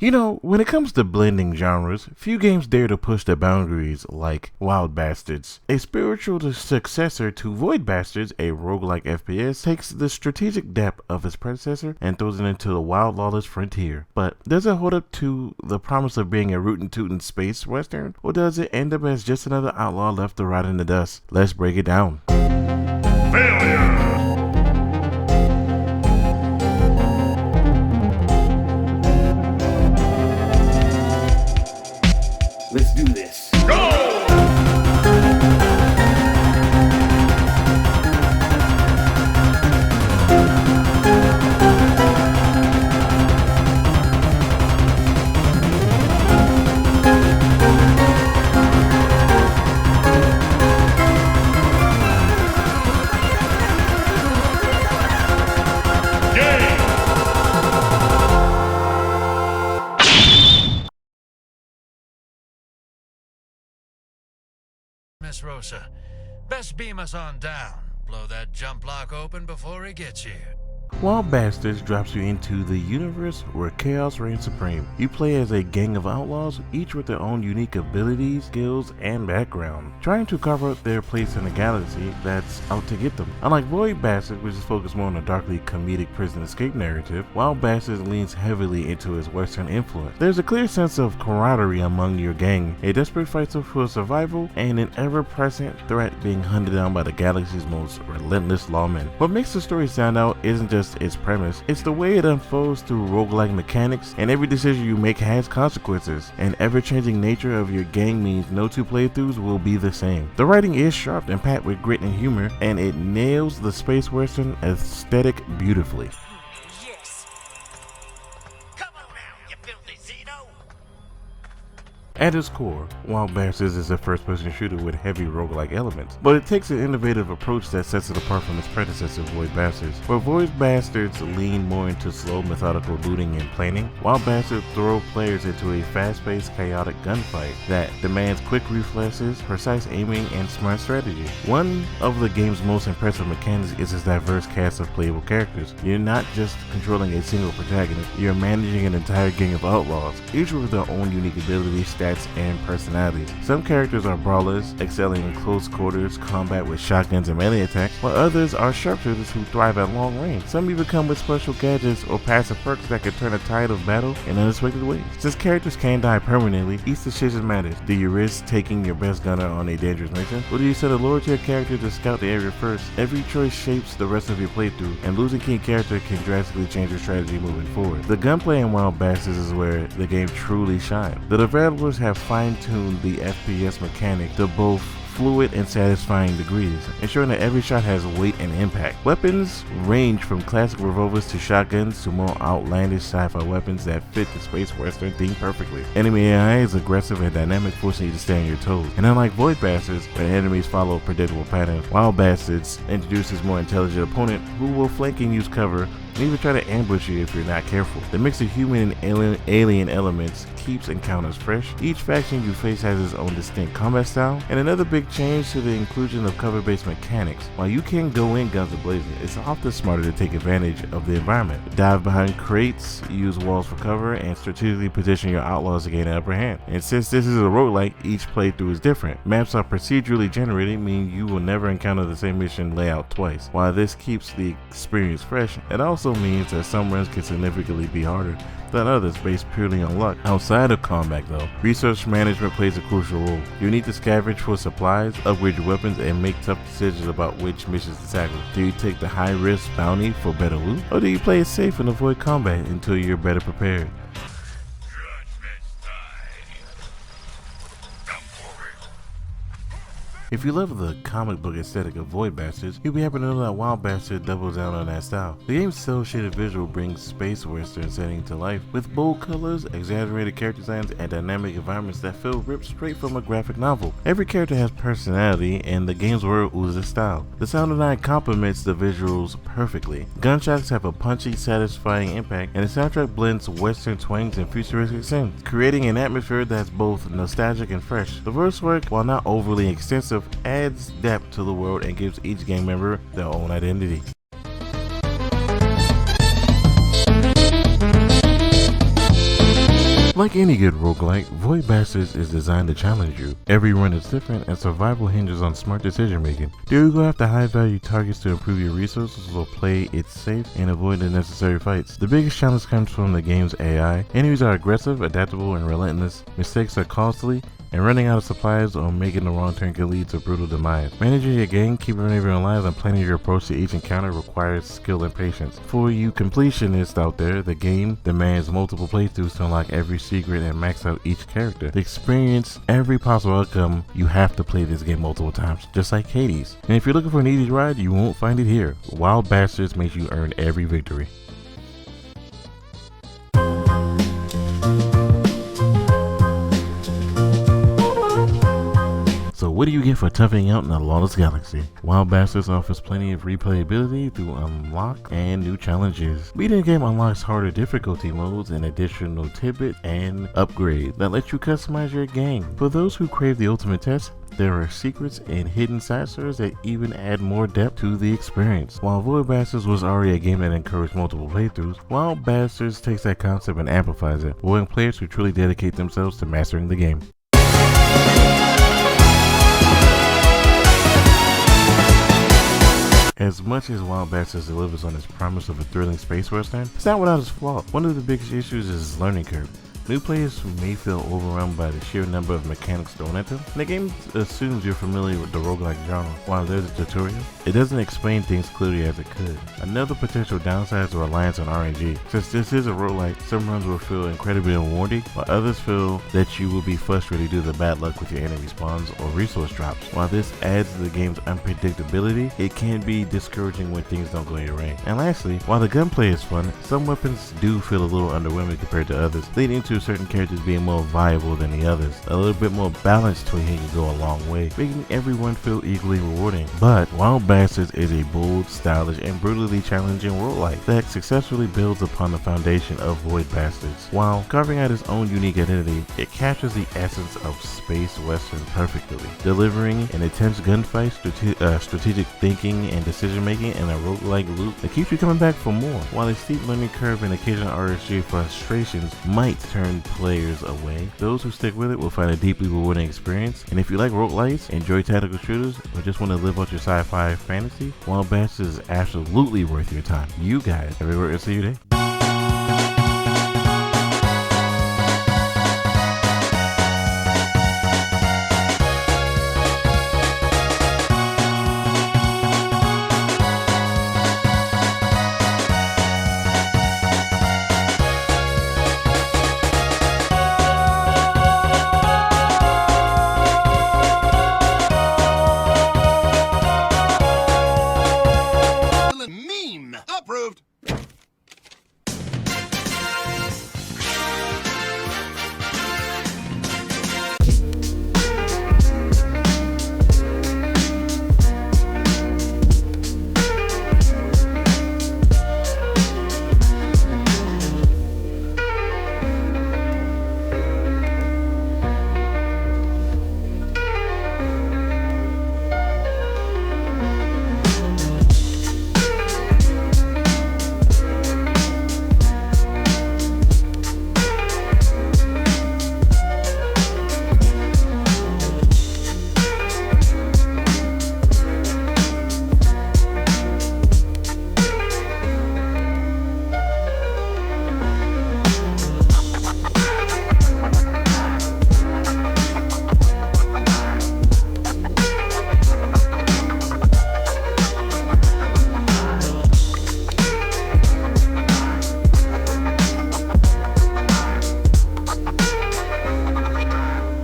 You know, when it comes to blending genres, few games dare to push the boundaries like Wild Bastards. A spiritual successor to Void Bastards, a roguelike FPS, takes the strategic depth of its predecessor and throws it into the wild lawless frontier. But does it hold up to the promise of being a rootin' tootin' space western, or does it end up as just another outlaw left to rot in the dust? Let's break it down. Failure! Let's do this. Go! Miss Rosa, best beam us on down. Blow that jump lock open before he gets you. Wild Bastards drops you into the universe where chaos reigns supreme. You play as a gang of outlaws, each with their own unique abilities, skills, and background, trying to carve out their place in a galaxy that's out to get them. Unlike Void Bastards, which is focused more on a darkly comedic prison escape narrative, Wild Bastards leans heavily into its western influence. There's a clear sense of camaraderie among your gang, a desperate fight for survival, and an ever-present threat being hunted down by the galaxy's most relentless lawmen. What makes the story stand out isn't just its premise, it's the way it unfolds through roguelike mechanics, and every decision you make has consequences. An ever-changing nature of your gang means no two playthroughs will be the same. The writing is sharp and packed with grit and humor, and it nails the space western aesthetic beautifully. Yes. Come on now, you filthy Zeno. At its core, Wild Bastards is a first-person shooter with heavy roguelike elements, but it takes an innovative approach that sets it apart from its predecessor, Void Bastards. Where Void Bastards lean more into slow, methodical looting and planning, Wild Bastards throw players into a fast-paced, chaotic gunfight that demands quick reflexes, precise aiming, and smart strategy. One of the game's most impressive mechanics is its diverse cast of playable characters. You're not just controlling a single protagonist, you're managing an entire gang of outlaws, each with their own unique abilities, stats, and personalities. Some characters are brawlers, excelling in close quarters combat with shotguns and melee attacks, while others are sharpshooters who thrive at long range. Some even come with special gadgets or passive perks that can turn a tide of battle in unexpected ways. Since characters can die permanently, each decision matters. Do you risk taking your best gunner on a dangerous mission, or do you set a lower tier character to scout the area first? Every choice shapes the rest of your playthrough, and losing key character can drastically change your strategy moving forward. The gunplay in Wild Bastards is where the game truly shines. The developers have fine-tuned the FPS mechanic to both fluid and satisfying degrees, ensuring that every shot has weight and impact. Weapons range from classic revolvers to shotguns to more outlandish sci-fi weapons that fit the space western theme perfectly. Enemy AI is aggressive and dynamic, forcing you to stay on your toes. And unlike Void Bastards, where enemies follow a predictable pattern, Wild Bastards introduces more intelligent opponent who will flank and use cover, and even try to ambush you if you're not careful. The mix of human and alien elements keeps encounters fresh. Each faction you face has its own distinct combat style, and another big change to the inclusion of cover-based mechanics. While you can go in guns a-blazing, it's often smarter to take advantage of the environment. Dive behind crates, use walls for cover, and strategically position your outlaws to gain an upper hand. And since this is a roguelike, each playthrough is different. Maps are procedurally generated, meaning you will never encounter the same mission layout twice. While this keeps the experience fresh, it also means that some runs can significantly be harder than others based purely on luck. Outside of combat though, resource management plays a crucial role. You need to scavenge for supplies, upgrade your weapons, and make tough decisions about which missions to tackle. Do you take the high risk bounty for better loot, or do you play it safe and avoid combat until you're better prepared? If you love the comic book aesthetic of Void Bastards, you'll be happy to know that Wild Bastards doubles down on that style. The game's cel-shaded visual brings space western setting to life, with bold colors, exaggerated character designs, and dynamic environments that feel ripped straight from a graphic novel. Every character has personality, and the game's world oozes style. The sound design complements the visuals perfectly. Gunshots have a punchy, satisfying impact, and the soundtrack blends western twangs and futuristic synths, creating an atmosphere that's both nostalgic and fresh. The verse work, while not overly extensive, adds depth to the world and gives each gang member their own identity. Like any good roguelike, Void Bastards is designed to challenge you. Every run is different and survival hinges on smart decision making. Do you go after high value targets to improve your resources or play it safe and avoid unnecessary fights? The biggest challenge comes from the game's AI. Enemies are aggressive, adaptable, and relentless. Mistakes are costly, and running out of supplies or making the wrong turn can lead to brutal demise. Managing your gang, keeping everyone alive, and planning your approach to each encounter requires skill and patience. For you completionists out there, the game demands multiple playthroughs to unlock every secret and max out each character. To experience every possible outcome, you have to play this game multiple times, just like Hades. And if you're looking for an easy ride, you won't find it here. Wild Bastards makes you earn every victory. So what do you get for toughing out in a lawless galaxy? Wild Bastards offers plenty of replayability to unlock and new challenges. Beating the game unlocks harder difficulty modes and additional tidbit and upgrades that let you customize your gang. For those who crave the ultimate test, there are secrets and hidden side stories that even add more depth to the experience. While Void Bastards was already a game that encouraged multiple playthroughs, Wild Bastards takes that concept and amplifies it, rewarding players who truly dedicate themselves to mastering the game. As much as Wild Bastards delivers on its promise of a thrilling space western, it's not without its flaw. One of the biggest issues is its learning curve. New players may feel overwhelmed by the sheer number of mechanics thrown at them. The game assumes you're familiar with the roguelike genre. While there's a tutorial, it doesn't explain things clearly as it could. Another potential downside is the reliance on RNG. Since this is a roguelike, some runs will feel incredibly rewarding, while others feel that you will be frustrated due to the bad luck with your enemy spawns or resource drops. While this adds to the game's unpredictability, it can be discouraging when things don't go your way. And lastly, while the gunplay is fun, some weapons do feel a little underwhelming compared to others, leading to certain characters being more viable than the others. A little bit more balanced tweaking can go a long way, making everyone feel equally rewarding. But Wild Bastards is a bold, stylish, and brutally challenging roguelike that successfully builds upon the foundation of Void Bastards. While carving out its own unique identity, it captures the essence of space western perfectly, delivering an intense gunfight, strategic thinking, and decision making in a roguelike loop that keeps you coming back for more. While a steep learning curve and occasional RSG frustrations might turn players away, those who stick with it will find a deeply rewarding experience. And if you like roguelikes, enjoy tactical shooters, or just want to live out your sci-fi fantasy, Wild Bastards is absolutely worth your time. You guys have a great rest of your day.